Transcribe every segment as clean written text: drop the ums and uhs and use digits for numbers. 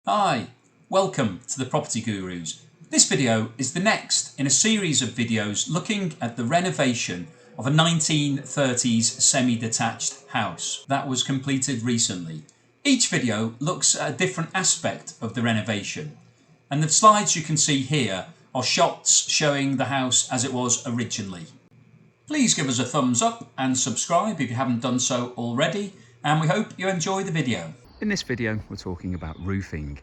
Hi, welcome to the Property Gurus. This video is the next in a series of videos looking at the renovation of a 1930s semi-detached house that was completed recently. Each video looks at a different aspect of the renovation, and the slides you can see here are shots showing the house as it was originally. Please give us a thumbs up and subscribe if you haven't done so already, and we hope you enjoy the video. In this video, we're talking about roofing.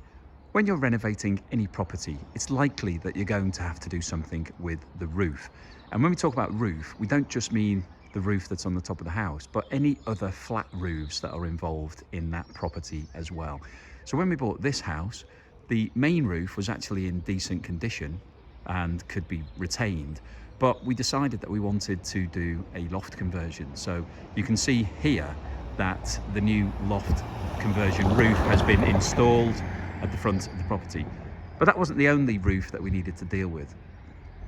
When you're renovating any property, it's likely that you're going to have to do something with the roof. And when we talk about roof, we don't just mean the roof that's on the top of the house, but any other flat roofs that are involved in that property as well. So when we bought this house, the main roof was actually in decent condition and could be retained, but we decided that we wanted to do a loft conversion. So you can see here that the new loft conversion roof has been installed at the front of the property. But that wasn't the only roof that we needed to deal with.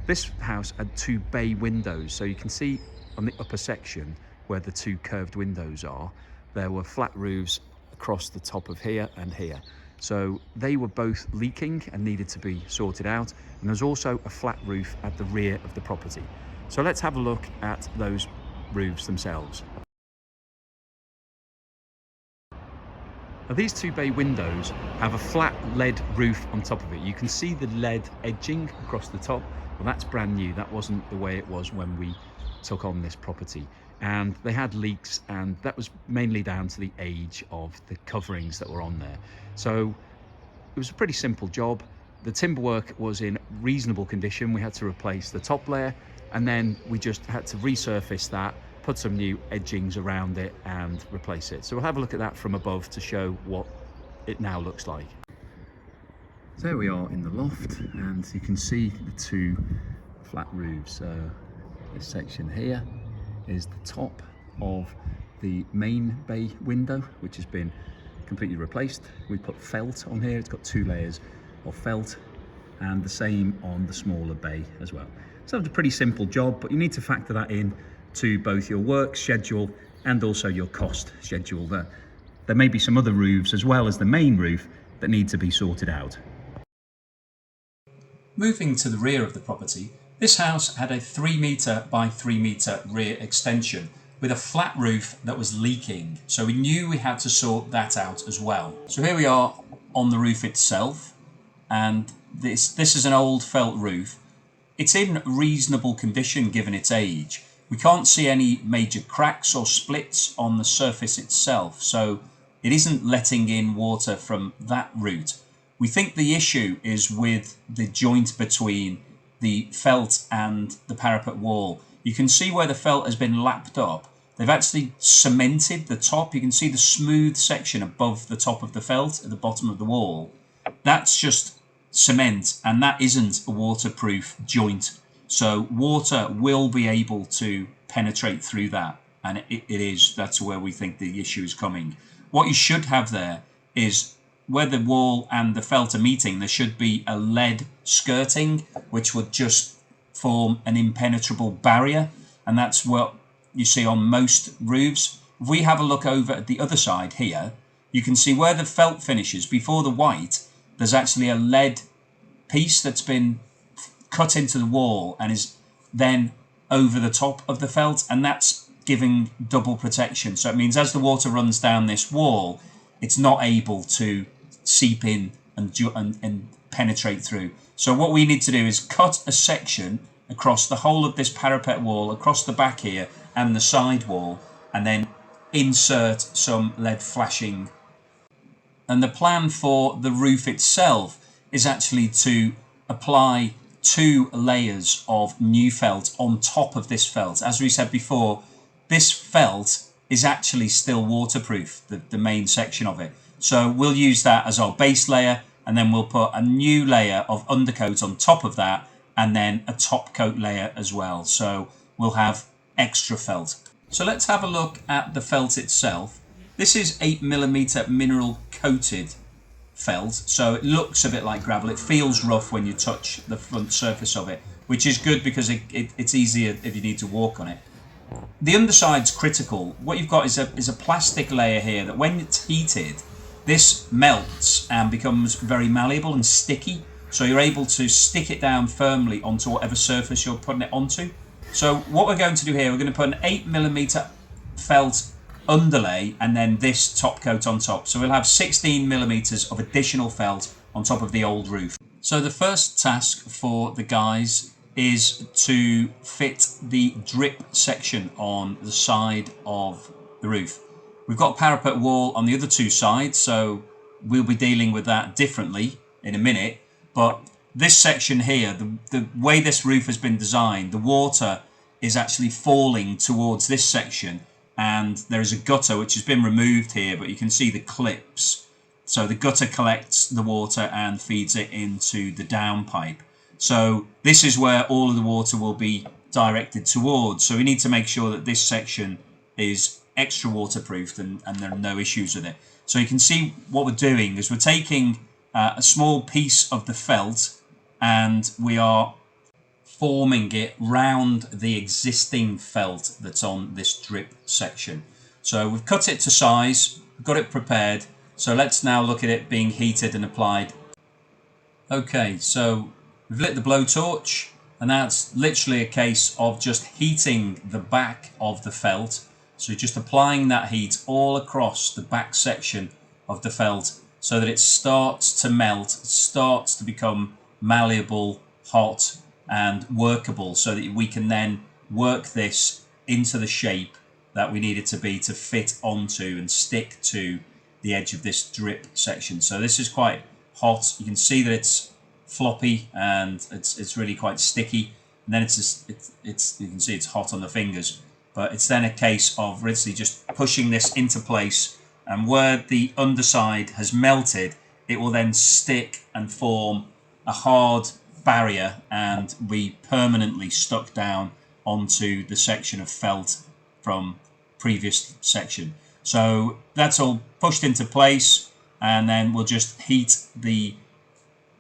This house had two bay windows, so you can see on the upper section where the two curved windows are, there were flat roofs across the top of here and here. So they were both leaking and needed to be sorted out. And there's also a flat roof at the rear of the property. So let's have a look at those roofs themselves. Now, these two bay windows have a flat lead roof on top of it. You can see the lead edging across the top. Well, that's brand new. That wasn't the way it was when we took on this property. And they had leaks, and that was mainly down to the age of the coverings that were on there. So it was a pretty simple job. The timber work was in reasonable condition. We had to replace the top layer, and then we just had to resurface that, put some new edgings around it and replace it. So we'll have a look at that from above to show what it now looks like. So there we are in the loft, and you can see the two flat roofs. So this section here is the top of the main bay window, which has been completely replaced. We put felt on here. It's got two layers of felt, and the same on the smaller bay as well. So it's a pretty simple job, but you need to factor that in to both your work schedule and also your cost schedule. There may be some other roofs as well as the main roof that need to be sorted out. Moving to the rear of the property, this house had a 3 metre by 3 metre rear extension with a flat roof that was leaking, so we knew we had to sort that out as well. So here we are on the roof itself, and this is an old felt roof. It's in reasonable condition given its age. We can't see any major cracks or splits on the surface itself, so it isn't letting in water from that route. We think the issue is with the joint between the felt and the parapet wall. You can see where the felt has been lapped up. They've actually cemented the top. You can see the smooth section above the top of the felt at the bottom of the wall. That's just cement, and that isn't a waterproof joint. So water will be able to penetrate through that, and that's where we think the issue is coming. What you should have there is where the wall and the felt are meeting, there should be a lead skirting, which would just form an impenetrable barrier, and that's what you see on most roofs. If we have a look over at the other side here, you can see where the felt finishes before the white, there's actually a lead piece that's been cut into the wall and is then over the top of the felt, and that's giving double protection. So it means as the water runs down this wall, it's not able to seep in and penetrate through. So what we need to do is cut a section across the whole of this parapet wall, across the back here and the side wall, and then insert some lead flashing. And the plan for the roof itself is actually to apply 2 layers of new felt on top of this felt. As we said before, this felt is actually still waterproof, the main section of it. So we'll use that as our base layer, and then we'll put a new layer of undercoat on top of that, and then a top coat layer as well. So we'll have extra felt. So let's have a look at the felt itself. This is 8mm mineral coated felt, so it looks a bit like gravel. It feels rough when you touch the front surface of it, which is good because it's easier if you need to walk on it. The underside's critical. What you've got is a plastic layer here that when it's heated, this melts and becomes very malleable and sticky. So you're able to stick it down firmly onto whatever surface you're putting it onto. So what we're going to do here, we're going to put an 8mm felt underlay and then this top coat on top. So we'll have 16mm of additional felt on top of the old roof. So the first task for the guys is to fit the drip section on the side of the roof. We've got a parapet wall on the other two sides, so we'll be dealing with that differently in a minute. But this section here, the way this roof has been designed, the water is actually falling towards this section, and there is a gutter which has been removed here, but you can see the clips. So the gutter collects the water and feeds it into the downpipe. So this is where all of the water will be directed towards. So we need to make sure that this section is extra waterproofed and there are no issues with it. So you can see what we're doing is we're taking a small piece of the felt and we are forming it round the existing felt that's on this drip section. So we've cut it to size, got it prepared. So let's now look at it being heated and applied. Okay, so we've lit the blowtorch, and that's literally a case of just heating the back of the felt. So just applying that heat all across the back section of the felt so that it starts to melt, starts to become malleable, hot and workable, so that we can then work this into the shape that we need it to be to fit onto and stick to the edge of this drip section. So this is quite hot. You can see that it's floppy and it's really quite sticky, and then you can see it's hot on the fingers. But it's then a case of literally just pushing this into place, and where the underside has melted, it will then stick and form a hard barrier and be permanently stuck down onto the section of felt from previous section. So that's all pushed into place, and then we'll just heat the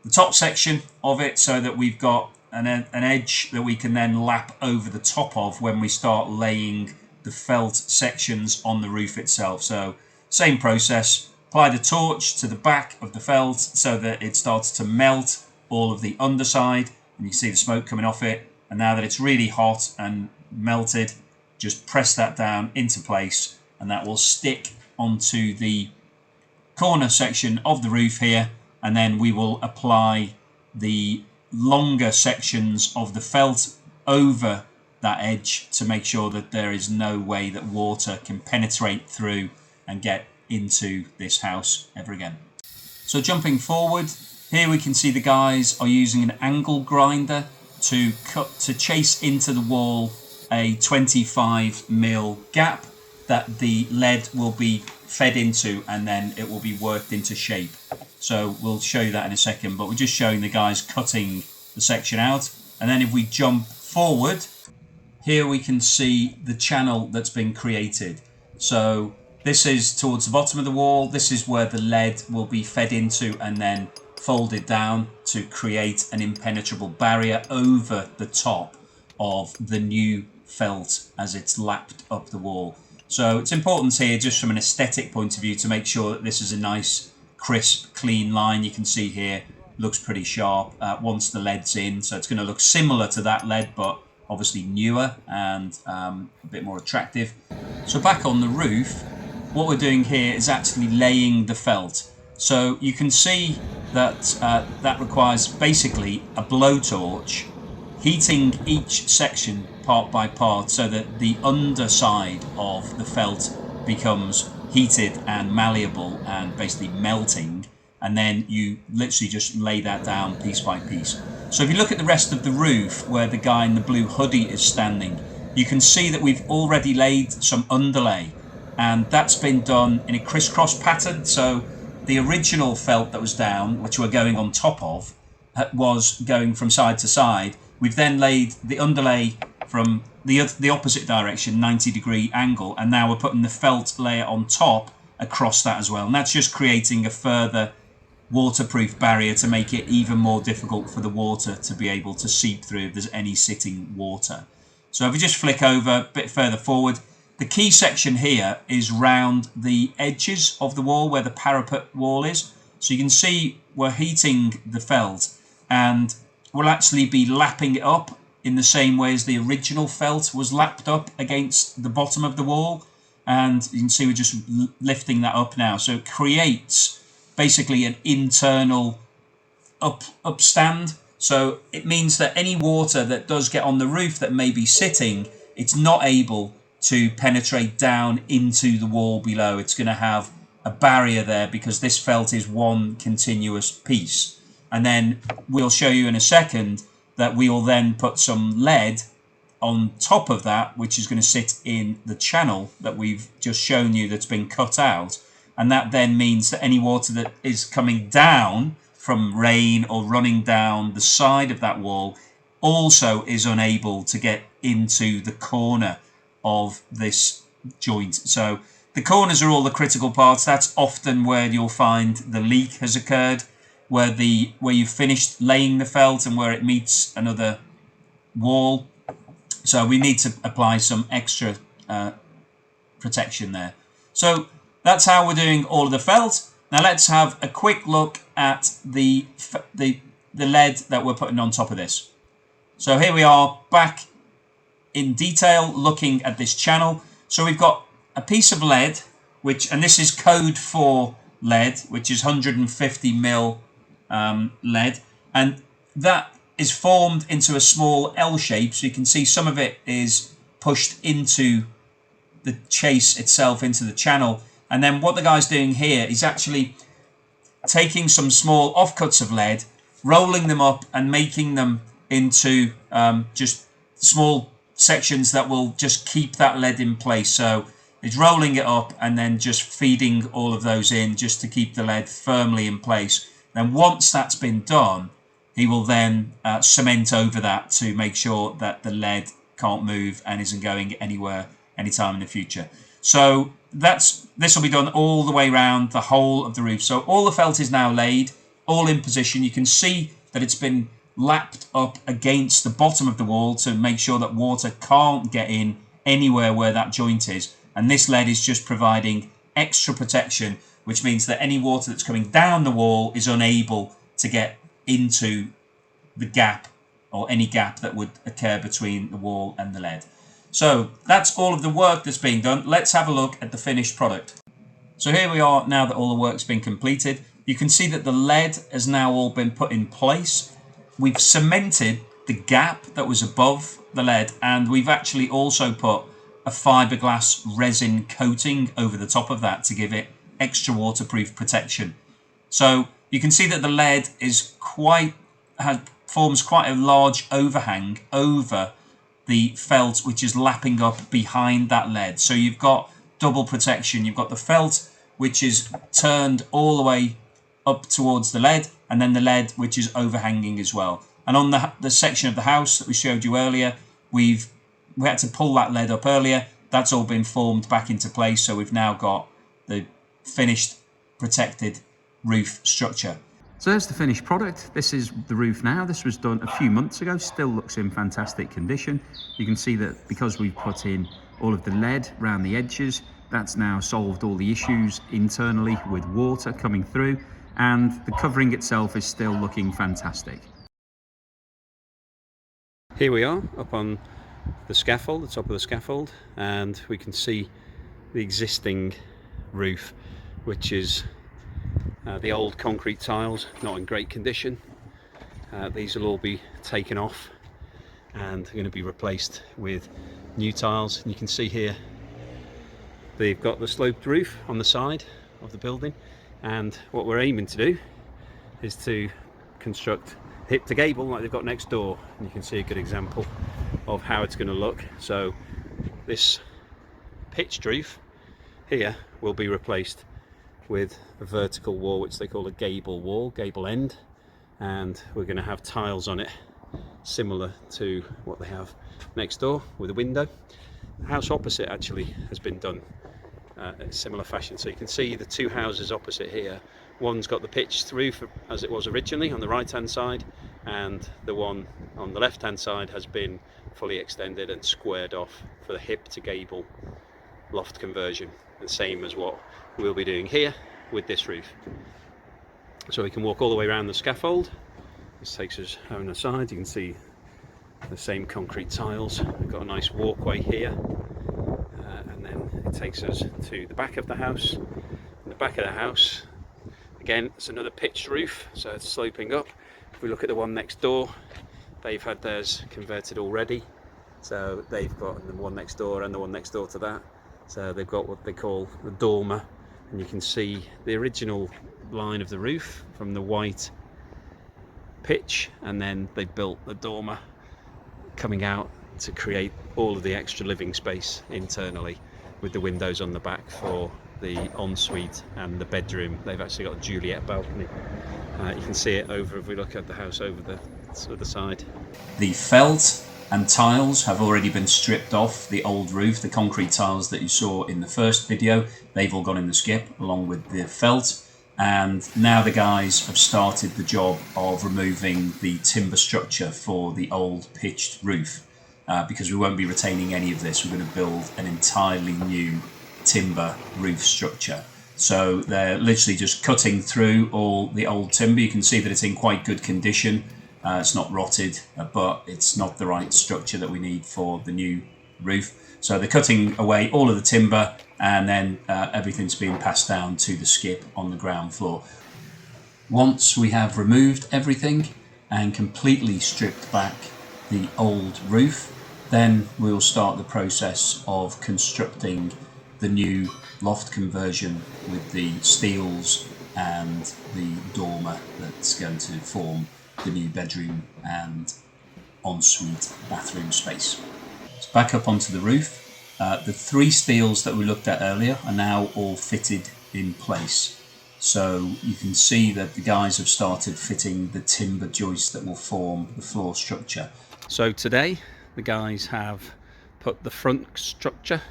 top section of it so that we've got an edge that we can then lap over the top of when we start laying the felt sections on the roof itself. So same process, apply the torch to the back of the felt so that it starts to melt all of the underside, and you can see the smoke coming off it. And now that it's really hot and melted, just press that down into place, and that will stick onto the corner section of the roof here. And then we will apply the longer sections of the felt over that edge to make sure that there is no way that water can penetrate through and get into this house ever again. So jumping forward, here we can see the guys are using an angle grinder to chase into the wall a 25mm gap that the lead will be fed into, and then it will be worked into shape. So we'll show you that in a second, but we're just showing the guys cutting the section out. And then if we jump forward, here we can see the channel that's been created. So this is towards the bottom of the wall. This is where the lead will be fed into and then folded down to create an impenetrable barrier over the top of the new felt as it's lapped up the wall. So it's important here, just from an aesthetic point of view, to make sure that this is a nice, crisp, clean line. You can see here, looks pretty sharp once the lead's in. So it's going to look similar to that lead, but obviously newer and a bit more attractive. So back on the roof, what we're doing here is actually laying the felt. So you can see that that requires basically a blowtorch, heating each section part by part so that the underside of the felt becomes heated and malleable and basically melting, and then you literally just lay that down piece by piece. So if you look at the rest of the roof where the guy in the blue hoodie is standing, you can see that we've already laid some underlay, and that's been done in a crisscross pattern. So the original felt that was down, which we're going on top of, was going from side to side. We've then laid the underlay from the opposite direction, 90-degree angle, and now we're putting the felt layer on top across that as well. And that's just creating a further waterproof barrier to make it even more difficult for the water to be able to seep through if there's any sitting water. So if we just flick over a bit further forward, the key section here is round the edges of the wall where the parapet wall is. So you can see we're heating the felt, and we'll actually be lapping it up in the same way as the original felt was lapped up against the bottom of the wall. And you can see we're just lifting that up now. So it creates basically an internal upstand. So it means that any water that does get on the roof that may be sitting, it's not able to penetrate down into the wall below. It's going to have a barrier there because this felt is one continuous piece. And then we'll show you in a second that we will then put some lead on top of that, which is going to sit in the channel that we've just shown you that's been cut out. And that then means that any water that is coming down from rain or running down the side of that wall also is unable to get into the corner of this joint. So the corners are all the critical parts. That's often where you'll find the leak has occurred, where you've finished laying the felt and where it meets another wall. So we need to apply some extra protection there. So that's how we're doing all of the felt. Now let's have a quick look at the lead that we're putting on top of this. So here we are back in detail looking at this channel. So we've got a piece of lead, and this is code for lead, which is 150 mil lead, and that is formed into a small L shape. So you can see some of it is pushed into the chase itself, into the channel. And then what the guy's doing here is actually taking some small offcuts of lead, rolling them up and making them into just small sections that will just keep that lead in place. So it's rolling it up and then just feeding all of those in just to keep the lead firmly in place. Then once that's been done, he will then cement over that to make sure that the lead can't move and isn't going anywhere anytime in the future. So this will be done all the way around the whole of the roof. So all the felt is now laid, all in position. You can see that it's been lapped up against the bottom of the wall to make sure that water can't get in anywhere where that joint is. And this lead is just providing extra protection, which means that any water that's coming down the wall is unable to get into the gap or any gap that would occur between the wall and the lead. So that's all of the work that's being done. Let's have a look at the finished product. So here we are now that all the work's been completed. You can see that the lead has now all been put in place. We've cemented the gap that was above the lead, and we've actually also put a fiberglass resin coating over the top of that to give it extra waterproof protection. So you can see that the lead is forms quite a large overhang over the felt, which is lapping up behind that lead. So you've got double protection. You've got the felt, which is turned all the way up towards the lead, and then the lead, which is overhanging as well. And on the section of the house that we showed you earlier, we had to pull that lead up earlier. That's all been formed back into place. So we've now got the finished protected roof structure. So there's the finished product. This is the roof now. This was done a few months ago, still looks in fantastic condition. You can see that because we've put in all of the lead around the edges, that's now solved all the issues internally with water coming through, and the covering itself is still looking fantastic. Here we are up on the scaffold, the top of the scaffold, and we can see the existing roof, which is the old concrete tiles, not in great condition. These will all be taken off and going to be replaced with new tiles. And you can see here they've got the sloped roof on the side of the building, and what we're aiming to do is to construct hip to gable like they've got next door, and you can see a good example of how it's going to look. So this pitched roof here will be replaced with a vertical wall, which they call a gable wall, gable end, and we're going to have tiles on it similar to what they have next door with a window. The house opposite actually has been done in a similar fashion. So you can see the two houses opposite here. One's got the pitched roof as it was originally on the right hand side, and the one on the left hand side has been fully extended and squared off for the hip to gable loft conversion, the same as what we'll be doing here with this roof. So we can walk all the way around the scaffold. This takes us on the side. You can see the same concrete tiles. We've got a nice walkway here, and then it takes us to the back of the house. In the back of the house, again, it's another pitched roof, so it's sloping up. If we look at the one next door, they've had theirs converted already. So they've got the one next door and the one next door to that. So they've got what they call the dormer, and you can see the original line of the roof from the white pitch, and then they built the dormer coming out to create all of the extra living space internally, with the windows on the back for the ensuite and the bedroom. They've actually got a Juliet balcony. You can see it over, if we look at the house over the sort of the side. The felt and tiles have already been stripped off the old roof. The concrete tiles that you saw in the first video, they've all gone in the skip along with the felt. And now the guys have started the job of removing the timber structure for the old pitched roof, because we won't be retaining any of this. We're going to build an entirely new timber roof structure. So they're literally just cutting through all the old timber. You can see that it's in quite good condition. It's not rotted, but it's not the right structure that we need for the new roof. So they're cutting away all of the timber, and then everything's being passed down to the skip on the ground floor. Once we have removed everything and completely stripped back the old roof, then we'll start the process of constructing the new loft conversion with the steels and the dormer that's going to form the new bedroom and ensuite bathroom space. So back up onto the roof. The three steels that we looked at earlier are now all fitted in place. So you can see that the guys have started fitting the timber joists that will form the floor structure. So today the guys have put the front structure,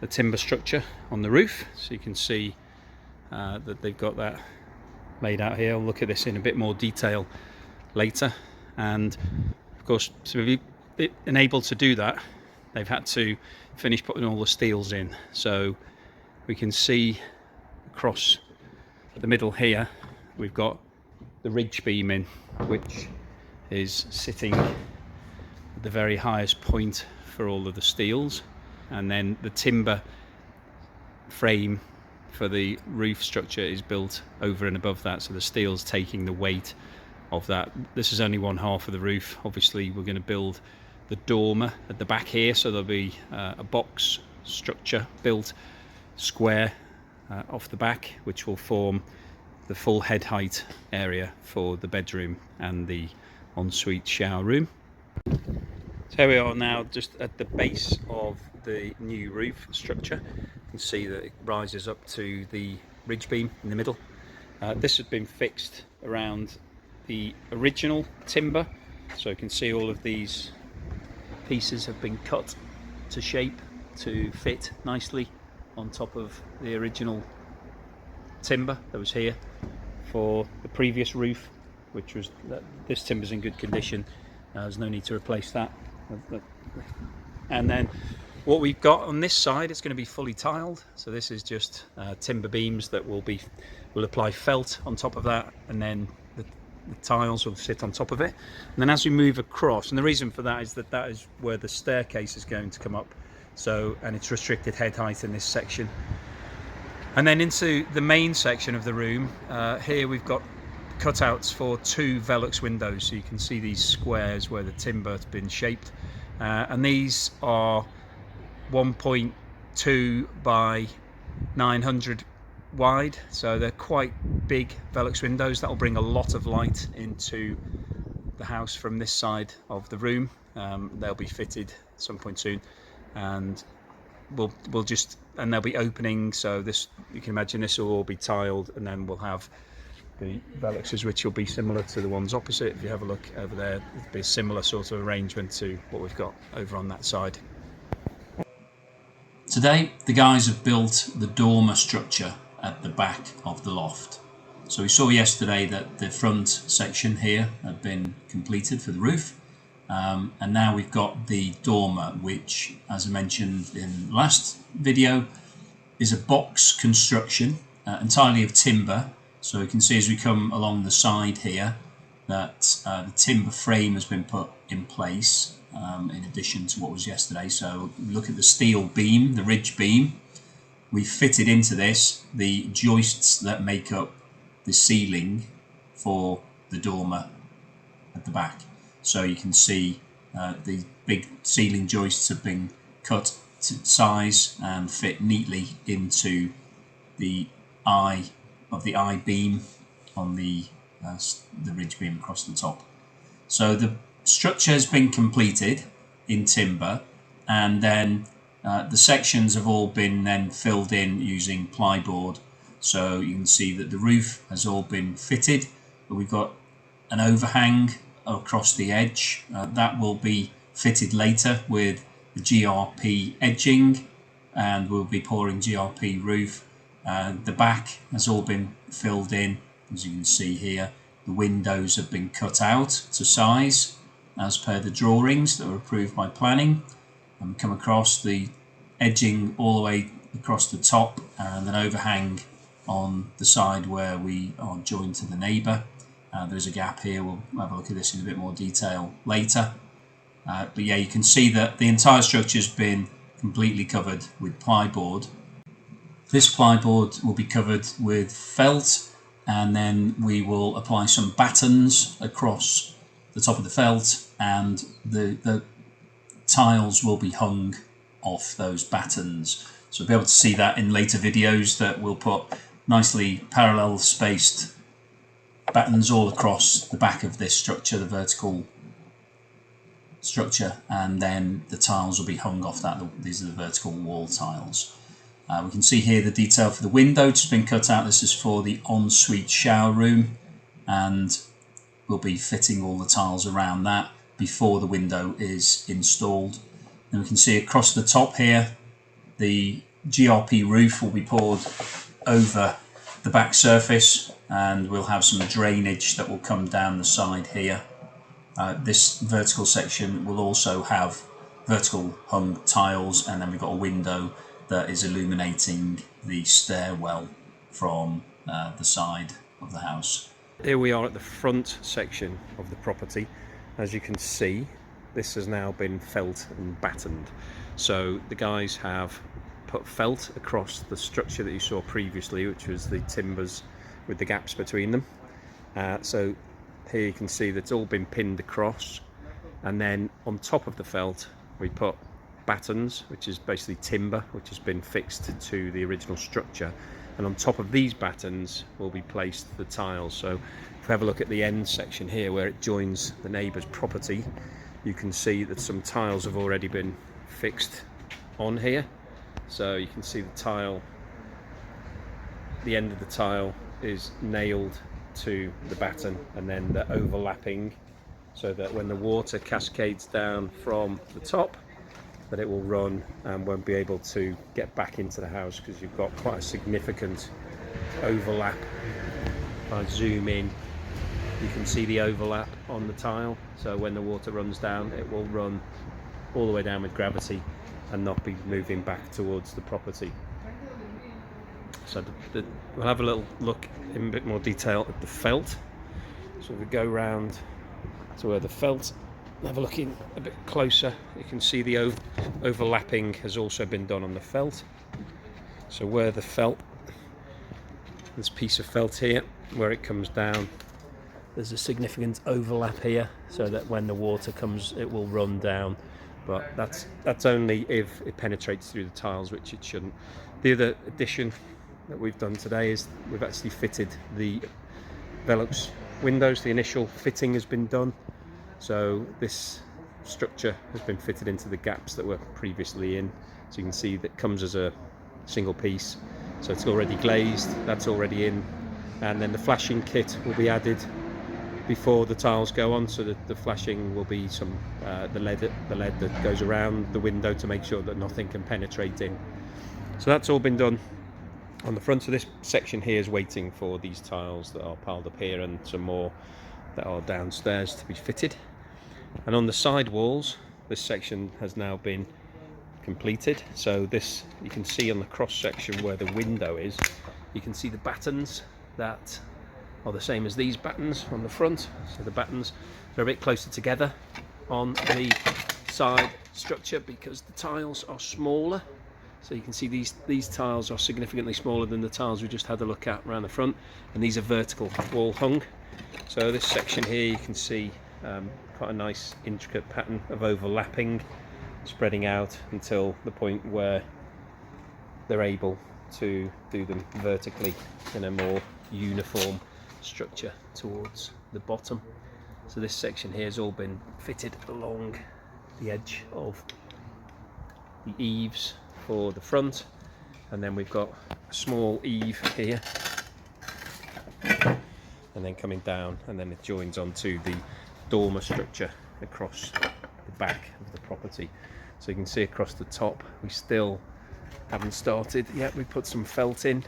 the timber structure, on the roof. So you can see that they've got that laid out here. I'll look at this in a bit more detail later. And of course, to be enabled to do that, they've had to finish putting all the steels in. So we can see across the middle here, we've got the ridge beam in, which is sitting at the very highest point for all of the steels. And then the timber frame for the roof structure is built over and above that. So the steel's taking the weight of that. This is only one half of the roof. Obviously, we're going to build the dormer at the back here, so there'll be a box structure built square off the back, which will form the full head height area for the bedroom and the ensuite shower room. So here we are now, just at the base of the new roof structure. You can see that it rises up to the ridge beam in the middle. This has been fixed around the original timber, so you can see all of these pieces have been cut to shape to fit nicely on top of the original timber that was here for the previous roof, which was this timber's in good condition. There's no need to replace that. And then what we've got on this side is going to be fully tiled. So this is just timber beams that we'll apply felt on top of that, and then the tiles will sit on top of it. And then as we move across, and the reason for that is that is where the staircase is going to come up. So, and it's restricted head height in this section. And then into the main section of the room, here we've got cutouts for two Velux windows. So you can see these squares where the timber has been shaped. And these are 1.2 by 900 wide, so they're quite big Velux windows. That will bring a lot of light into the house from this side of the room. They'll be fitted at some point soon, and they'll be opening. So this, you can imagine, this will all be tiled, and then we'll have the Veluxes, which will be similar to the ones opposite. If you have a look over there, it'll be a similar sort of arrangement to what we've got over on that side. Today, the guys have built the dormer structure at the back of the loft. So we saw yesterday that the front section here had been completed for the roof, And now we've got the dormer, which, as I mentioned in the last video, is a box construction entirely of timber. So you can see as we come along the side here that the timber frame has been put in place in addition to what was yesterday. So look at the steel beam, the ridge beam. We've fitted into this the joists that make up the ceiling for the dormer at the back. So you can see the big ceiling joists have been cut to size and fit neatly into the eye of the I-beam on the ridge beam across the top. So the structure has been completed in timber, and then the sections have all been then filled in using plyboard. So you can see that the roof has all been fitted, but we've got an overhang across the edge. That will be fitted later with the GRP edging, and we'll be pouring GRP roof. The back has all been filled in, as you can see here. The windows have been cut out to size as per the drawings that were approved by planning, and we come across the edging all the way across the top, and an overhang on the side where we are joined to the neighbour. There's a gap here. We'll have a look at this in a bit more detail later. But yeah, you can see that the entire structure has been completely covered with plyboard. This plyboard will be covered with felt, and then we will apply some battens across the top of the felt, and the tiles will be hung off those battens. So we'll be able to see that in later videos, that we'll put nicely parallel spaced battens all across the back of this structure, the vertical structure, and then the tiles will be hung off that. These are the vertical wall tiles. We can see here the detail for the window, which has been cut out. This is for the ensuite shower room, and we'll be fitting all the tiles around that before the window is installed. And we can see across the top here, the GRP roof will be poured over the back surface, and we'll have some drainage that will come down the side here. This vertical section will also have vertical hung tiles, and then we've got a window that is illuminating the stairwell from the side of the house. Here we are at the front section of the property. As you can see, this has now been felt and battened. So the guys have put felt across the structure that you saw previously, which was the timbers with the gaps between them. So here you can see that's all been pinned across, and then on top of the felt we put battens, which is basically timber which has been fixed to the original structure, and on top of these battens will be placed the tiles. So if we have a look at the end section here where it joins the neighbour's property, you can see that some tiles have already been fixed on here. So you can see the tile, the end of the tile is nailed to the batten, and then the overlapping, so that when the water cascades down from the top, that it will run and won't be able to get back into the house, because you've got quite a significant overlap. If I zoom in, you can see the overlap on the tile, so when the water runs down, it will run all the way down with gravity and not be moving back towards the property. So we'll have a little look in a bit more detail at the felt. So if we go round to where the felt, have a look in a bit closer, you can see the overlapping has also been done on the felt. So where the felt, this piece of felt here, where it comes down, there's a significant overlap here, so that when the water comes it will run down, but that's only if it penetrates through the tiles, which it shouldn't. The other addition that we've done today is we've actually fitted the Velux windows. The initial fitting has been done, so this structure has been fitted into the gaps that were previously in. So you can see that comes as a single piece, so it's already glazed, that's already in, and then the flashing kit will be added before the tiles go on, so that the flashing will be some the lead that goes around the window to make sure that nothing can penetrate in. So that's all been done on the front. So this section here is waiting for these tiles that are piled up here, and some more that are downstairs to be fitted. And on the side walls, this section has now been completed. So this, you can see on the cross section where the window is, you can see the battens that are the same as these battens on the front. So the battens are a bit closer together on the side structure because the tiles are smaller. So you can see these tiles are significantly smaller than the tiles we just had a look at around the front, and these are vertical wall hung. So this section here, you can see quite a nice intricate pattern of overlapping, spreading out until the point where they're able to do them vertically in a more uniform structure towards the bottom. So this section here has all been fitted along the edge of the eaves for the front, and then we've got a small eave here, and then coming down, and then it joins onto the dormer structure across the back of the property. So you can see across the top we still haven't started yet. We put some felt in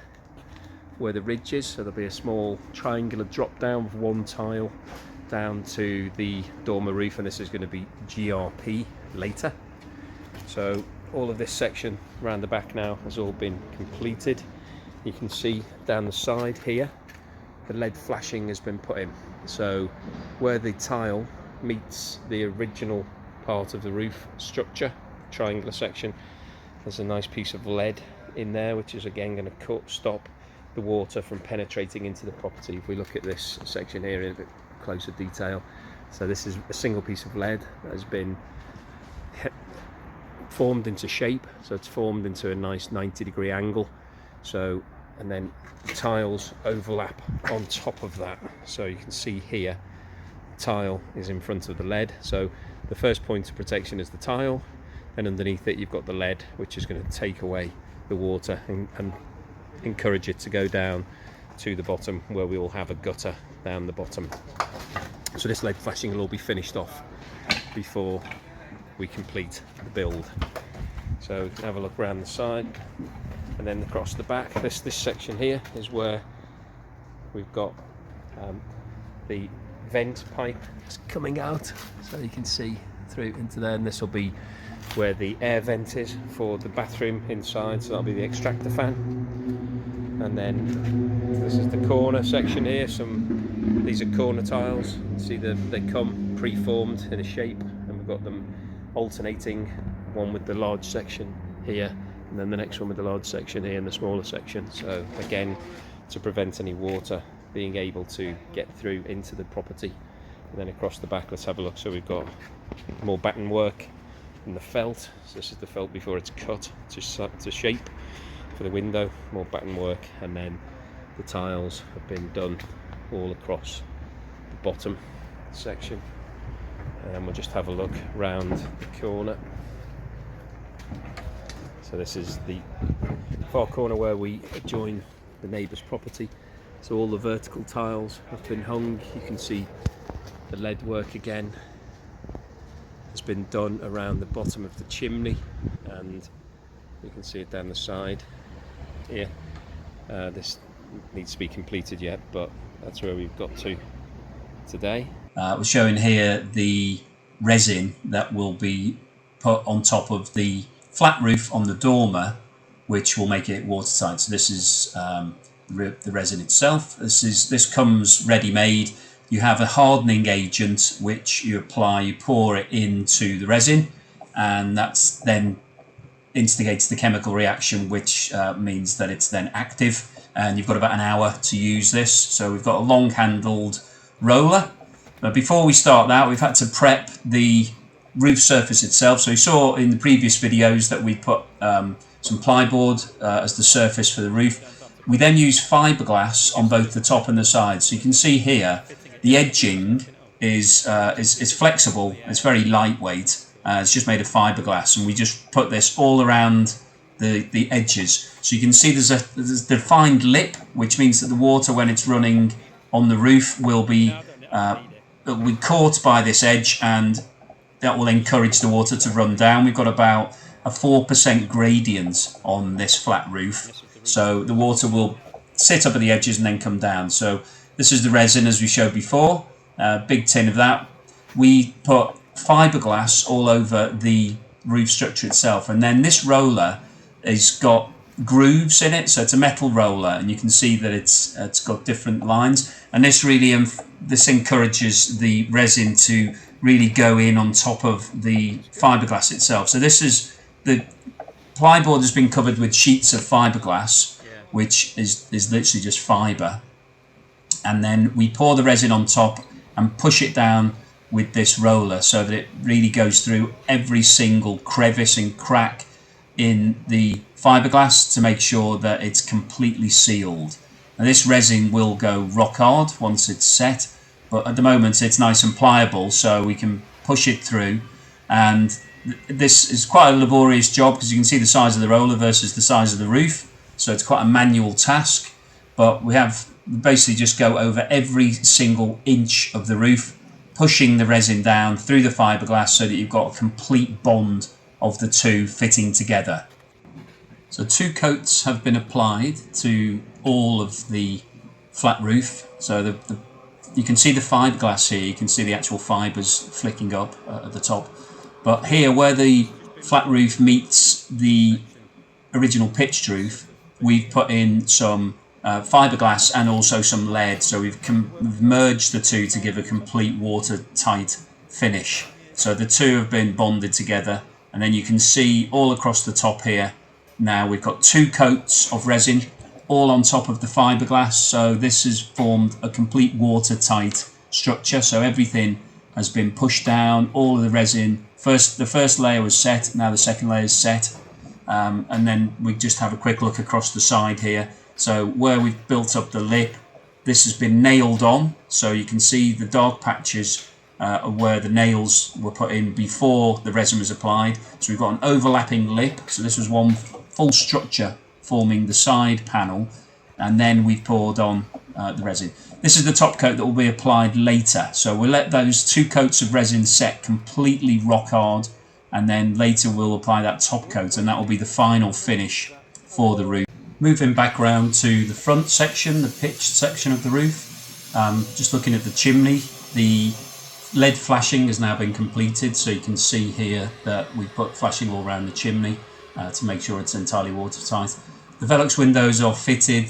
where the ridge is, so there'll be a small triangular drop down of one tile down to the dormer roof, and this is going to be GRP later. So all of this section around the back now has all been completed. You can see down the side here the LED flashing has been put in, so where the tile meets the original part of the roof structure, triangular section, there's a nice piece of LED in there which is again going to stop the water from penetrating into the property. If we look at this section here in a bit closer detail, so this is a single piece of LED that has been formed into shape, so it's formed into a nice 90-degree angle. So, and then the tiles overlap on top of that, so you can see here the tile is in front of the LED. So the first point of protection is the tile, and underneath it you've got the LED, which is going to take away the water and encourage it to go down to the bottom, where we will have a gutter down the bottom. So this LED flashing will all be finished off before we complete the build. So we can have a look around the side and then across the back. This section here is where we've got the vent pipe coming out, so you can see through into there, and this will be where the air vent is for the bathroom inside, so that'll be the extractor fan. And then this is the corner section here. These are corner tiles. You can see they come pre-formed in a shape, and we've got them alternating, one with the large section here and then the next one with the large section here and the smaller section. So again, to prevent any water being able to get through into the property. And then across the back, let's have a look. So we've got more batten work and the felt. So this is the felt before it's cut to shape for the window, more batten work, and then the tiles have been done all across the bottom section. And we'll just have a look round the corner. So this is the far corner where we join the neighbour's property. So all the vertical tiles have been hung. You can see the LED work again has been done around the bottom of the chimney, and you can see it down the side here. This needs to be completed yet, but that's where we've got to today. We're showing here the resin that will be put on top of the flat roof on the dormer, which will make it watertight. So this is the resin itself. This comes ready-made. You have a hardening agent which you apply, you pour it into the resin, and that's then instigates the chemical reaction, which means that it's then active, and you've got about an hour to use this. So we've got a long-handled roller. But before we start that, we've had to prep the roof surface itself. So you saw in the previous videos that we put some plyboard as the surface for the roof. We then use fiberglass on both the top and the sides. So you can see here the edging is flexible. It's very lightweight. It's just made of fiberglass, and we just put this all around the edges. So you can see there's a defined lip, which means that the water, when it's running on the roof, will be caught by this edge, and that will encourage the water to run down. We've got about a 4% gradient on this flat roof, so the water will sit up at the edges and then come down. So this is the resin as we showed before, big tin of that. We put fiberglass all over the roof structure itself, and then this roller has got grooves in it, so it's a metal roller, and you can see that it's got different lines, and this really this encourages the resin to really go in on top of the fiberglass itself. So this is the plyboard has been covered with sheets of fiberglass, which is literally just fiber, and then we pour the resin on top and push it down with this roller so that it really goes through every single crevice and crack in the fiberglass to make sure that it's completely sealed. Now this resin will go rock hard once it's set, but at the moment it's nice and pliable, so we can push it through. And this is quite a laborious job because you can see the size of the roller versus the size of the roof, so it's quite a manual task, but we basically just go over every single inch of the roof, pushing the resin down through the fiberglass so that you've got a complete bond of the two fitting together. So 2 coats have been applied to all of the flat roof. So you can see the fiberglass here, you can see the actual fibres flicking up at the top. But here, where the flat roof meets the original pitched roof, we've put in some fiberglass and also some lead. So we've merged the two to give a complete watertight finish. So the two have been bonded together, and then you can see all across the top here. Now we've got 2 coats of resin all on top of the fiberglass, so this has formed a complete watertight structure. So everything has been pushed down, all of the resin. The first layer was set, now the second layer is set, and then we just have a quick look across the side here. So where we've built up the lip, this has been nailed on, so you can see the dark patches where the nails were put in before the resin was applied. So we've got an overlapping lip, so this was one full structure forming the side panel, and then we've poured on the resin. This is the top coat that will be applied later, so we'll let those 2 coats of resin set completely rock hard, and then later we'll apply that top coat, and that will be the final finish for the roof. Moving back round to the front section, the pitched section of the roof, just looking at the chimney, the lead flashing has now been completed, so you can see here that we've put flashing all around the chimney to make sure it's entirely watertight. The Velux windows are fitted,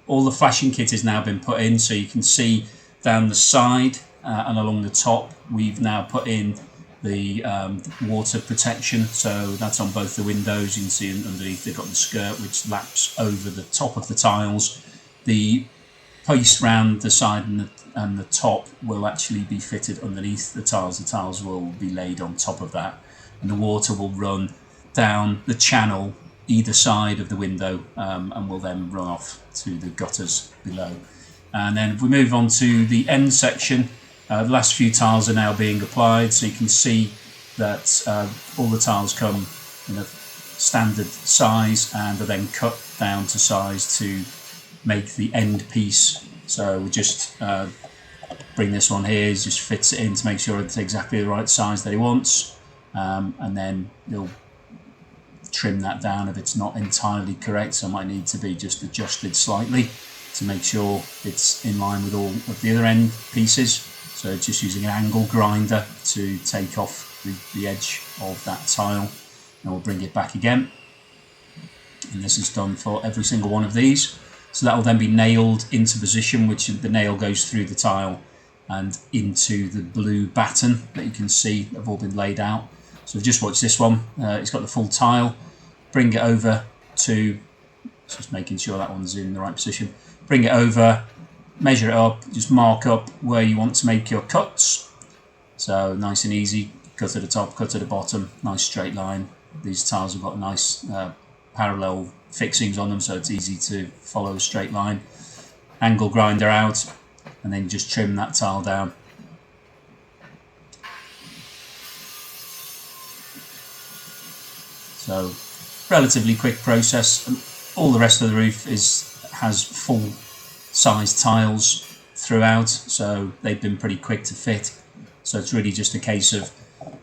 all the flashing kit has now been put in, so you can see down the side and along the top we've now put in the water protection, so that's on both the windows. You can see underneath they've got the skirt which laps over the top of the tiles. The piece round the side and the top will actually be fitted underneath the tiles. The tiles will be laid on top of that, and the water will run down the channel either side of the window and will then run off to the gutters below. And then if we move on to the end section, the last few tiles are now being applied, so you can see that all the tiles come in a standard size and are then cut down to size to make the end piece. So we just bring this one here, just fits it in to make sure it's exactly the right size that he wants, and then you'll trim that down if it's not entirely correct, so it might need to be just adjusted slightly to make sure it's in line with all of the other end pieces. So just using an angle grinder to take off the edge of that tile, and we'll bring it back again, and this is done for every single one of these. So that will then be nailed into position, which the nail goes through the tile and into the blue batten that you can see have all been laid out. So just watch this one, it's got the full tile. Bring it over to, just making sure that one's in the right position, bring it over, measure it up, just mark up where you want to make your cuts. So nice and easy, cut at the top, cut at the bottom, nice straight line. These tiles have got nice parallel fixings on them, so it's easy to follow a straight line. Angle grinder out, and then just trim that tile down. So relatively quick process. All the rest of the roof has full size tiles throughout, so they've been pretty quick to fit. So it's really just a case of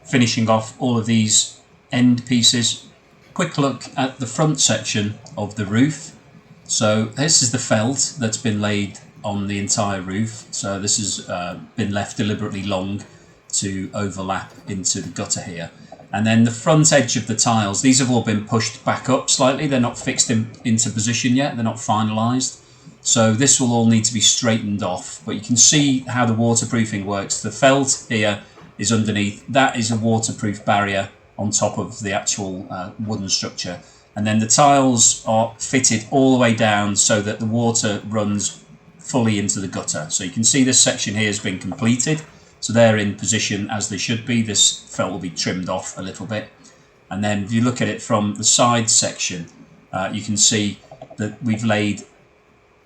finishing off all of these end pieces. Quick look at the front section of the roof. So this is the felt that's been laid on the entire roof. So this has been left deliberately long to overlap into the gutter here. And then the front edge of the tiles, these have all been pushed back up slightly. They're not fixed into position yet. They're not finalised. So this will all need to be straightened off. But you can see how the waterproofing works. The felt here is underneath. That is a waterproof barrier on top of the actual wooden structure. And then the tiles are fitted all the way down so that the water runs fully into the gutter. So you can see this section here has been completed. So they're in position as they should be. This felt will be trimmed off a little bit. And then if you look at it from the side section, you can see that we've laid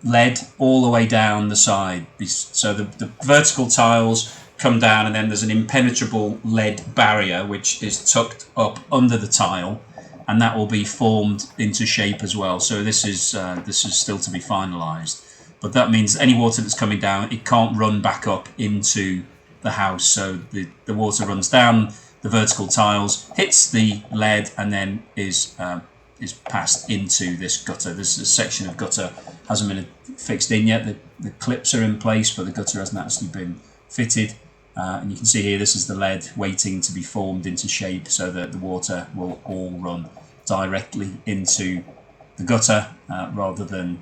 lead all the way down the side. So the vertical tiles come down, and then there's an impenetrable lead barrier which is tucked up under the tile, and that will be formed into shape as well. So this is still to be finalised. But that means any water that's coming down, it can't run back up into the house. So the water runs down the vertical tiles, hits the lead, and then is passed into this gutter. This section of gutter hasn't been fixed in yet. The clips are in place, but the gutter hasn't actually been fitted. And you can see here, this is the lead waiting to be formed into shape so that the water will all run directly into the gutter rather than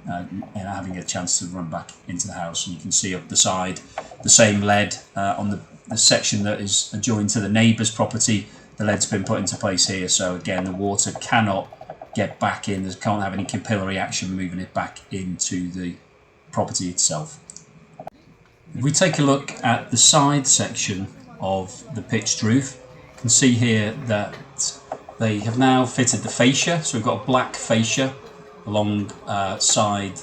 having a chance to run back into the house. And you can see up the side the same lead on the section that is adjoined to the neighbour's property. The lead's been put into place here, so again the water cannot get back in. It can't have any capillary action moving it back into the property itself. If we take a look at the side section of the pitched roof, you can see here that they have now fitted the fascia. So we've got a black fascia alongside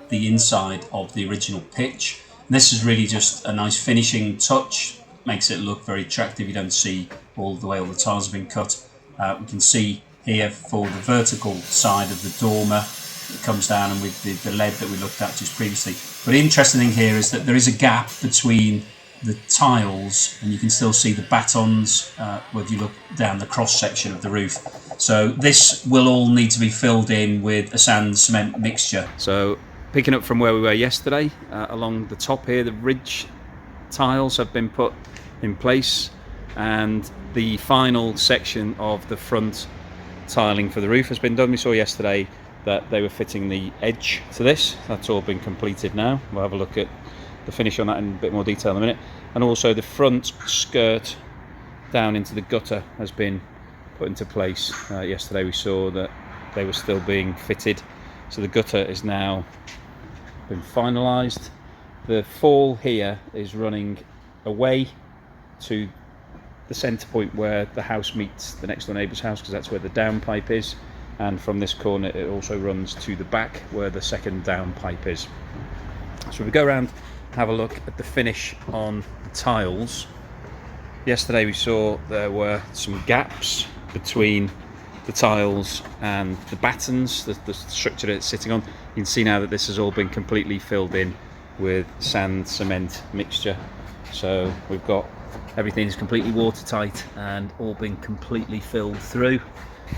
the inside of the original pitch. And this is really just a nice finishing touch, makes it look very attractive. You don't see all the way all the tiles have been cut. We can see here for the vertical side of the dormer, it comes down, and with the lead that we looked at just previously. But the interesting thing here is that there is a gap between the tiles, and you can still see the batons if you look down the cross section of the roof. So this will all need to be filled in with a sand cement mixture. So picking up from where we were yesterday, along the top here, the ridge tiles have been put in place, and the final section of the front tiling for the roof has been done. We saw yesterday that they were fitting the edge to this. That's all been completed now. We'll have a look at the finish on that in a bit more detail in a minute. And also the front skirt down into the gutter has been put into place. Yesterday we saw that they were still being fitted, so the gutter is now been finalised. The fall here is running away to the centre point where the house meets the next door neighbour's house, because that's where the downpipe is, and from this corner it also runs to the back where the second downpipe is. So we go around, have a look at the finish on the tiles. Yesterday we saw there were some gaps between the tiles and the battens, the structure that it's sitting on. You can see now that this has all been completely filled in with sand cement mixture. So we've got everything is completely watertight and all been completely filled through.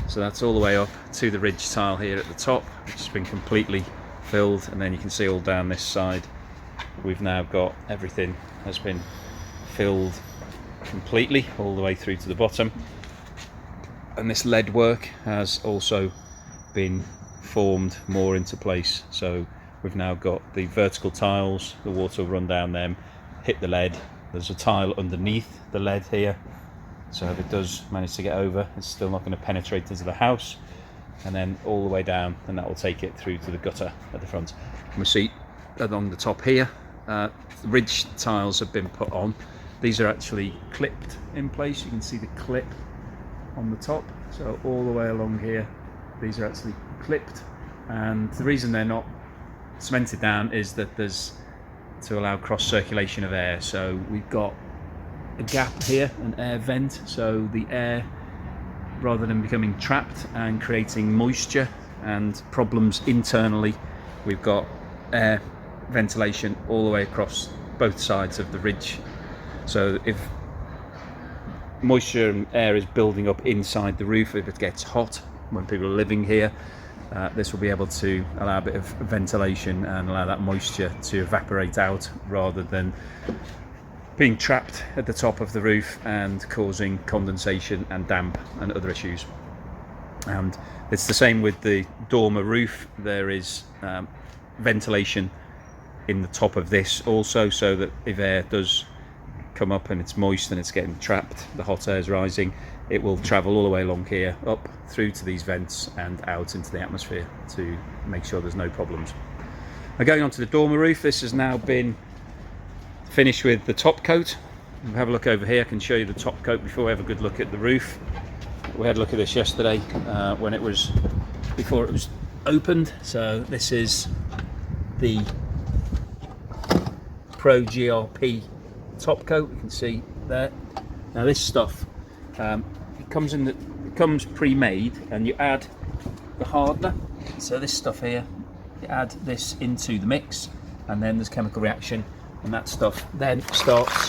So that's all the way up to the ridge tile here at the top, which has been completely filled, and then you can see all down this side we've now got everything has been filled completely all the way through to the bottom. And this lead work has also been formed more into place. So we've now got the vertical tiles, the water will run down them, hit the lead. There's a tile underneath the lead here, so if it does manage to get over, it's still not going to penetrate into the house. And then all the way down, and that will take it through to the gutter at the front. And we see along the top here, the ridge tiles have been put on. These are actually clipped in place. You can see the clip on the top. So all the way along here, these are actually clipped. And the reason they're not cemented down is that there's to allow cross circulation of air. So we've got a gap here, an air vent, so the air, rather than becoming trapped and creating moisture and problems internally, we've got air ventilation all the way across both sides of the ridge. So if moisture and air is building up inside the roof, if it gets hot when people are living here, this will be able to allow a bit of ventilation and allow that moisture to evaporate out rather than being trapped at the top of the roof and causing condensation and damp and other issues. And it's the same with the dormer roof. There is ventilation in the top of this also, so that if air does come up and it's moist and it's getting trapped, the hot air is rising, it will travel all the way along here, up through to these vents and out into the atmosphere to make sure there's no problems. Now, going on to the dormer roof, this has now been finished with the top coat. We'll have a look over here. I can show you the top coat before we have a good look at the roof. We had a look at this yesterday before it was opened. So this is the Pro GRP top coat. You can see there. Now this stuff, it comes pre-made, and you add the hardener. So this stuff here, you add this into the mix, and then there's chemical reaction, and that stuff then starts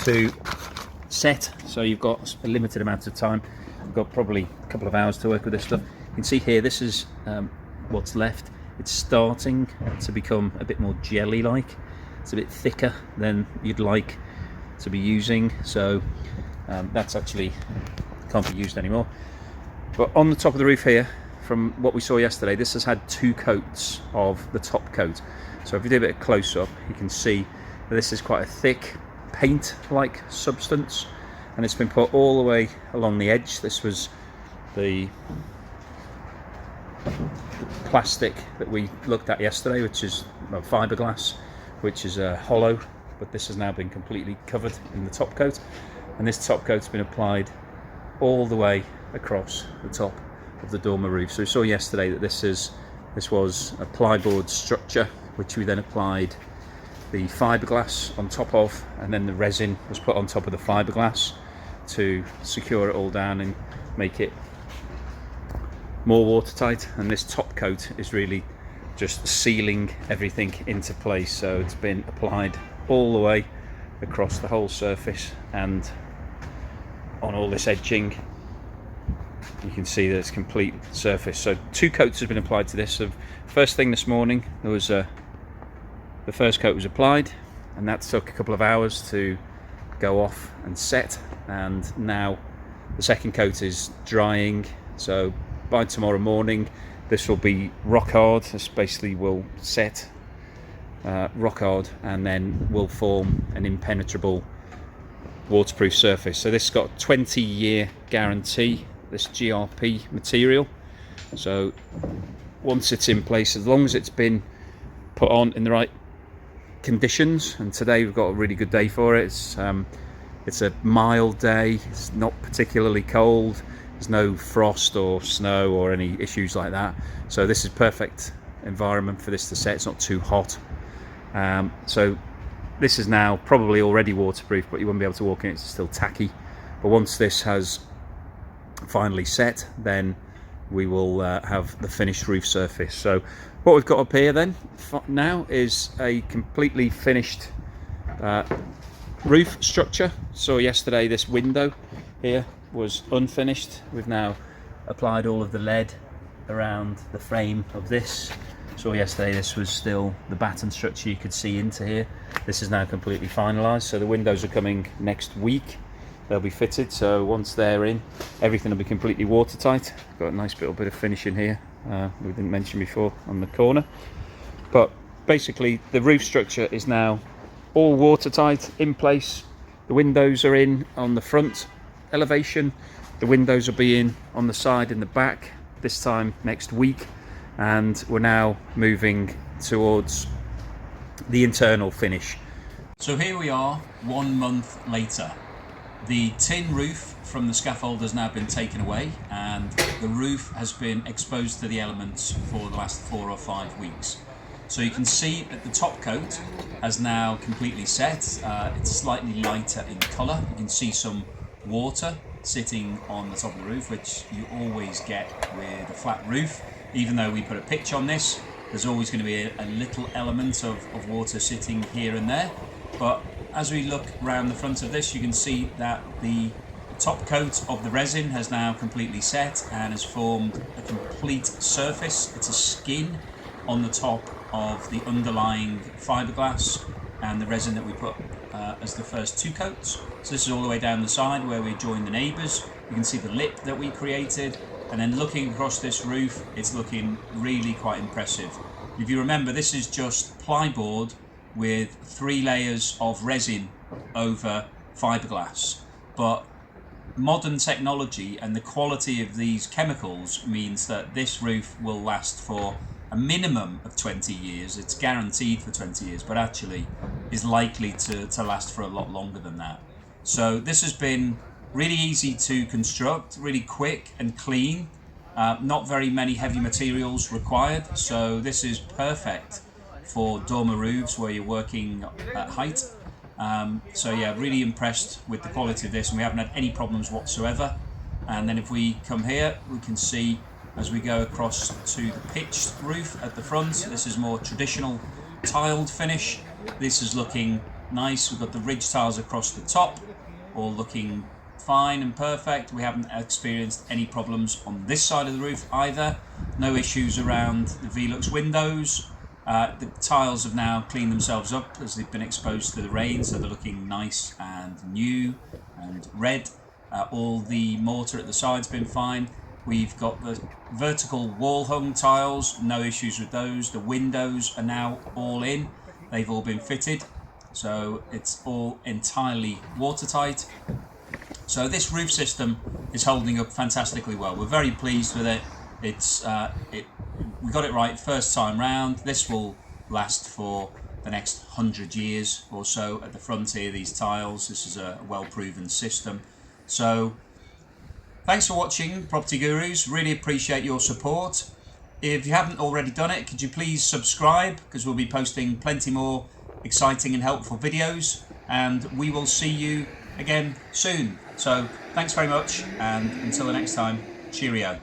to set. So you've got a limited amount of time. You've got probably a couple of hours to work with this stuff. You can see here, this is what's left. It's starting to become a bit more jelly-like. It's a bit thicker than you'd like to be using, so that's actually can't be used anymore. But on the top of the roof here, from what we saw yesterday, this has had 2 coats of the top coat. So if you do a bit of close-up, you can see that this is quite a thick paint-like substance, and it's been put all the way along the edge. This was the plastic that we looked at yesterday, which is fiberglass, which is hollow, but this has now been completely covered in the top coat, and this top coat's been applied all the way across the top of the dormer roof. So we saw yesterday that this was a plyboard structure, which we then applied the fiberglass on top of, and then the resin was put on top of the fiberglass to secure it all down and make it more watertight. And this top coat is really just sealing everything into place, so it's been applied all the way across the whole surface and on all this edging. You can see that it's complete surface. So 2 coats have been applied to this. So first thing this morning, there was the first coat was applied, and that took a couple of hours to go off and set, and now the second coat is drying. So by tomorrow morning this will be rock hard. This basically will set rock hard, and then will form an impenetrable waterproof surface. So this has got a 20-year guarantee, this GRP material. So once it's in place, as long as it's been put on in the right conditions, and today we've got a really good day for it. It's a mild day, it's not particularly cold, there's no frost or snow or any issues like that, so this is perfect environment for this to set. It's not too hot, so this is now probably already waterproof, but you won't be able to walk in it, it's still tacky. But once this has finally set, then we will have the finished roof surface. So what we've got up here then now is a completely finished roof structure. So yesterday this window here was unfinished. We've now applied all of the lead around the frame of this. So yesterday this was still the batten structure you could see into here. This is now completely finalised, so the windows are coming next week. They'll be fitted, so once they're in, everything will be completely watertight. Got a nice little bit of finishing here, we didn't mention before, on the corner. But basically the roof structure is now all watertight, in place. The windows are in on the front elevation. The windows will be in on the side and the back this time next week. And we're now moving towards the internal finish. So here we are 1 month later. The tin roof from the scaffold has now been taken away, and the roof has been exposed to the elements for the last 4 or 5 weeks. So you can see that the top coat has now completely set. It's slightly lighter in colour. You can see some water sitting on the top of the roof, which you always get with a flat roof. Even though we put a pitch on this, there's always going to be a little element of water sitting here and there. But as we look around the front of this, you can see that the top coat of the resin has now completely set and has formed a complete surface. It's a skin on the top of the underlying fiberglass, and the resin that we put as the first 2 coats. So this is all the way down the side where we join the neighbours. You can see the lip that we created, and then looking across this roof, it's looking really quite impressive. If you remember, this is just plyboard with 3 layers of resin over fiberglass, but modern technology and the quality of these chemicals means that this roof will last for a minimum of 20 years. It's guaranteed for 20 years, but actually is likely to last for a lot longer than that. So this has been really easy to construct, really quick and clean. Not very many heavy materials required, so this is perfect for dormer roofs where you're working at height. So yeah, really impressed with the quality of this, and we haven't had any problems whatsoever. And then if we come here, we can see as we go across to the pitched roof at the front, this is more traditional tiled finish. This is looking nice. We've got the ridge tiles across the top, all looking fine and perfect. We haven't experienced any problems on this side of the roof either. No issues around the Velux windows. The tiles have now cleaned themselves up as they've been exposed to the rain, so they're looking nice and new and red. All the mortar at the side's been fine. We've got the vertical wall hung tiles, no issues with those. The windows are now all in. They've all been fitted, so it's all entirely watertight. So this roof system is holding up fantastically well. We're very pleased with it. We got it right first time round. This will last for the next 100 years or so at the front here, these tiles. This is a well-proven system. So thanks for watching, Property Gurus. Really appreciate your support. If you haven't already done it, could you please subscribe, because we'll be posting plenty more exciting and helpful videos, and we will see you again soon. So thanks very much, and until the next time, cheerio.